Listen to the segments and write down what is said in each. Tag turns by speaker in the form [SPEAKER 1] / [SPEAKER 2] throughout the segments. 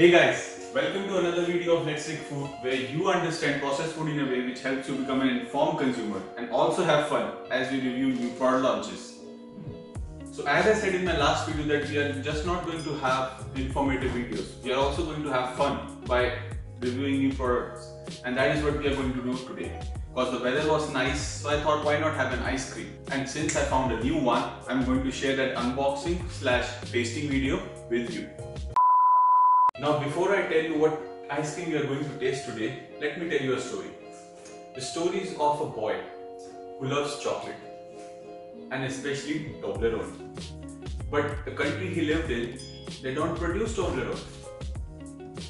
[SPEAKER 1] Hey guys, welcome to another video of Let's Take Food, where you understand processed food in a way which helps you become an informed consumer and also have fun as we review new product launches. So as I said in my last video that we are just not going to have informative videos, we are also going to have fun by reviewing new products, and that is what we are going to do today. Because the weather was nice, so I thought why not have an ice cream, and since I found a new one, I'm going to share that unboxing / tasting video with you. Now before I tell you what ice cream we are going to taste today, let me tell you a story. The story is of a boy who loves chocolate, and especially Toblerone. But the country he lived in, they don't produce Toblerone.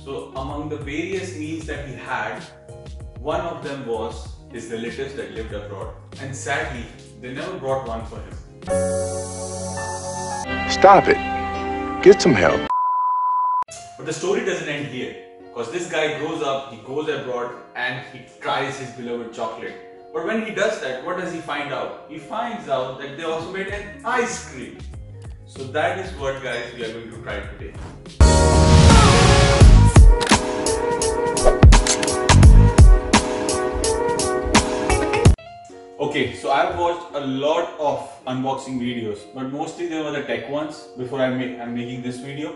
[SPEAKER 1] So among the various means that he had, one of them was his relatives that lived abroad. And sadly, they never brought one for him.
[SPEAKER 2] Stop it. Get some help.
[SPEAKER 1] But the story doesn't end here, because this guy grows up, he goes abroad and he tries his beloved chocolate. But when he does that, what does he find out? He finds out that they also made an ice cream. So that is what, guys, we are going to try today. Okay, so I've watched a lot of unboxing videos, but mostly they were the tech ones before I'm making this video.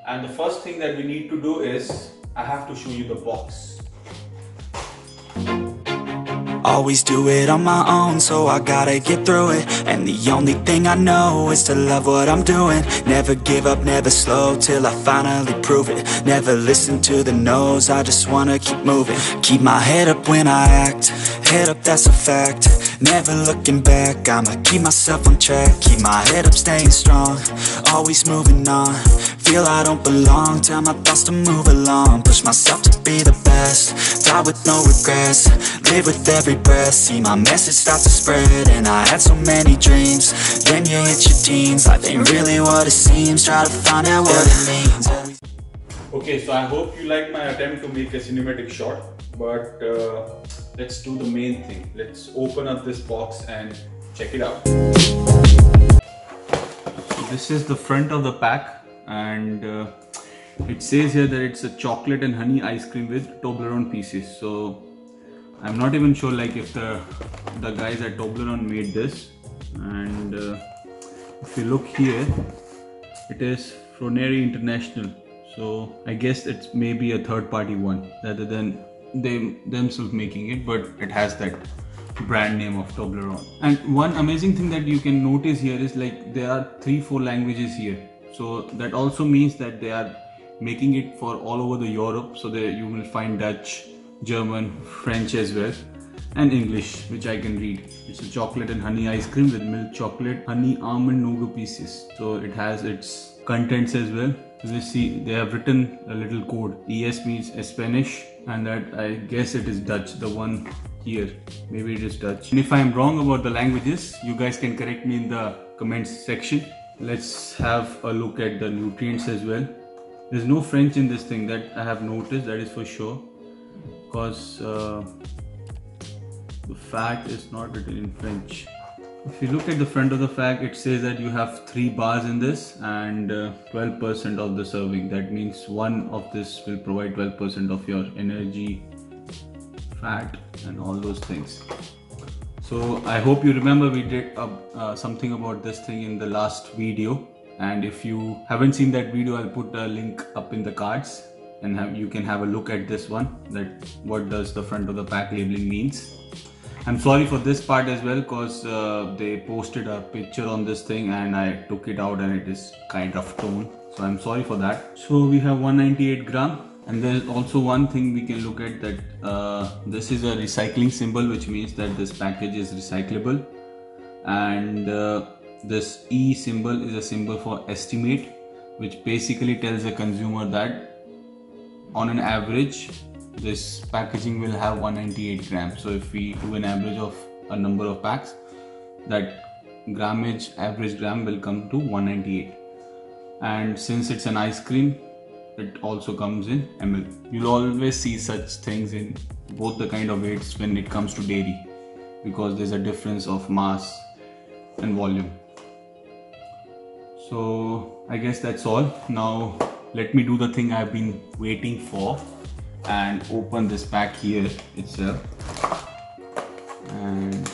[SPEAKER 1] And the first thing that we need to do is, I have to show you the box.
[SPEAKER 3] Always do it on my own, so I gotta get through it. And the only thing I know is to love what I'm doing. Never give up, never slow, till I finally prove it. Never listen to the no's, I just wanna keep moving. Keep my head up when I act, head up, that's a fact. Never looking back, I'ma keep myself on track. Keep my head up, staying strong, always moving on. Feel I don't belong, tell my thoughts to move along. Push myself to be the best, die with no regrets. Live with every breath, see my message start to spread. And I had so many dreams, then you hit your teens. Life ain't really what it seems, try to find out what it means.
[SPEAKER 1] Okay, so I hope you like my attempt to make a cinematic shot, but let's do the main thing. Let's open up this box and check it out. So this is the front of the pack, and it says here that it's a chocolate and honey ice cream with Toblerone pieces. So I'm not even sure like if the guys at Toblerone made this. And if you look here, it is Froneri International. So I guess it's maybe a third-party one rather than they themselves making it, but it has that brand name of Toblerone. And one amazing thing that you can notice here is like there are 3-4 languages here. So that also means that they are making it for all over the Europe. So there you will find Dutch, German, French as well, and English, which I can read. It's a chocolate and honey ice cream with milk chocolate, honey, almond, nougat pieces. So it has its contents as well. As you see, they have written a little code. ES means Spanish, and that I guess it is Dutch, the one here. Maybe it is Dutch. And if I am wrong about the languages, you guys can correct me in the comments section. Let's have a look at the nutrients as well. There's no French in this thing, that I have noticed, that is for sure. Because the fact is not written in French. If you look at the front of the fact, it says that you have 3 bars in this and 12% of the serving. That means one of this will provide 12% of your energy, fat and all those things. So I hope you remember we did something about this thing in the last video, and if you haven't seen that video, I'll put a link up in the cards, and you can have a look at this one, that what does the front of the pack labeling means. I'm sorry for this part as well, because they posted a picture on this thing and I took it out and it is kind of torn, so I'm sorry for that. So we have 198 gram, and there's also one thing we can look at, that this is a recycling symbol, which means that this package is recyclable, and this E symbol is a symbol for estimate, which basically tells the consumer that on an average this packaging will have 198 grams. So if we do an average of a number of packs, that grammage, average gram will come to 198. And since it's an ice cream, it also comes in ml. You'll always see such things in both the kind of weights when it comes to dairy, because there's a difference of mass and volume. So I guess that's all. Now let me do the thing I've been waiting for and open this pack here itself. And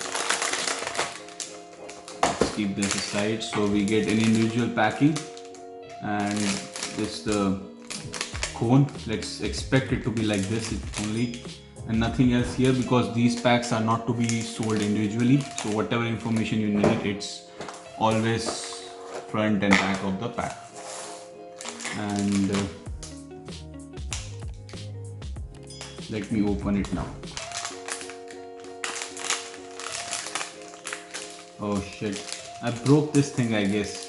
[SPEAKER 1] let's keep this aside. So we get an individual packing, and this the cone. Let's expect it to be like this only, and nothing else here, because these packs are not to be sold individually. So whatever information you need, it's always front and back of the pack. And let me open it now. Oh shit, I broke this thing, I guess.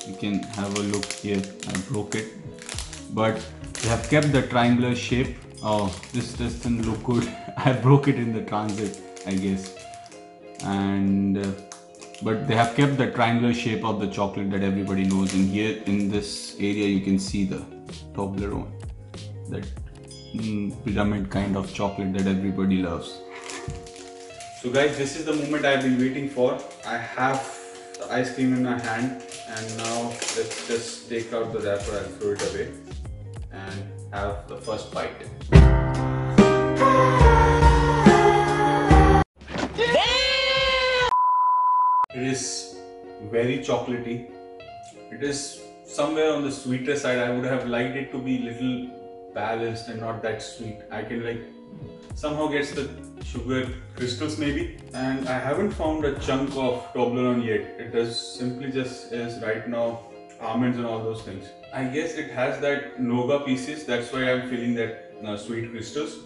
[SPEAKER 1] You can have a look here. I broke it, but they have kept the triangular shape. Oh, this doesn't look good. I broke it in the transit, I guess. And but they have kept the triangular shape of the chocolate that everybody knows. And here in this area you can see the Toblerone, that pyramid kind of chocolate that everybody loves. So guys, this is the moment I've been waiting for. I have the ice cream in my hand, and now let's just take out the wrapper and throw it away and have the first bite. It is very chocolatey. It is somewhere on the sweeter side. I would have liked it to be little balanced and not that sweet. I can like somehow gets the sugar crystals maybe. And I haven't found a chunk of Toblerone yet. It does simply just is right now almonds and all those things. I guess it has that nougat pieces. That's why I'm feeling that sweet crystals.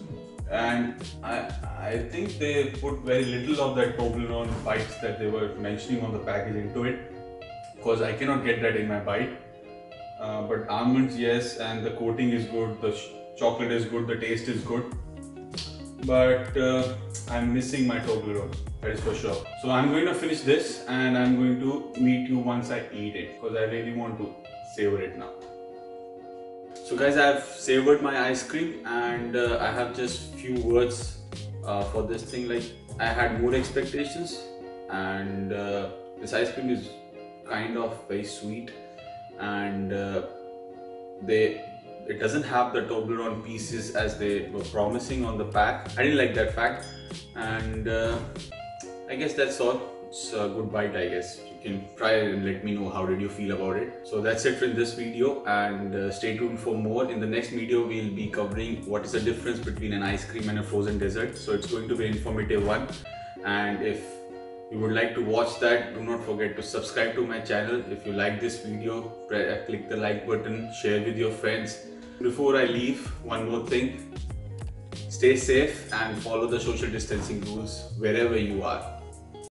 [SPEAKER 1] And I think they put very little of that Toblerone bites that they were mentioning on the package into it, because I cannot get that in my bite. But almonds, yes, and the coating is good, the chocolate is good, the taste is good. But I'm missing my Toblerone, that is for sure. So I'm going to finish this and I'm going to meet you once I eat it, because I really want to savor it now. So guys, I've savored my ice cream, and I have just few words for this thing. Like, I had more expectations, and this ice cream is kind of very sweet, and it doesn't have the Toblerone pieces as they were promising on the pack. I didn't like that fact, and I guess that's all. It's a good bite, I guess. You can try it and let me know how did you feel about it. So that's it for this video, and stay tuned for more. In the next video we'll be covering what is the difference between an ice cream and a frozen dessert. So it's going to be an informative one, and if you would like to watch that, do not forget to subscribe to my channel. If you like this video, click the like button, share with your friends. Before I leave, one more thing. Stay safe and follow the social distancing rules wherever you are.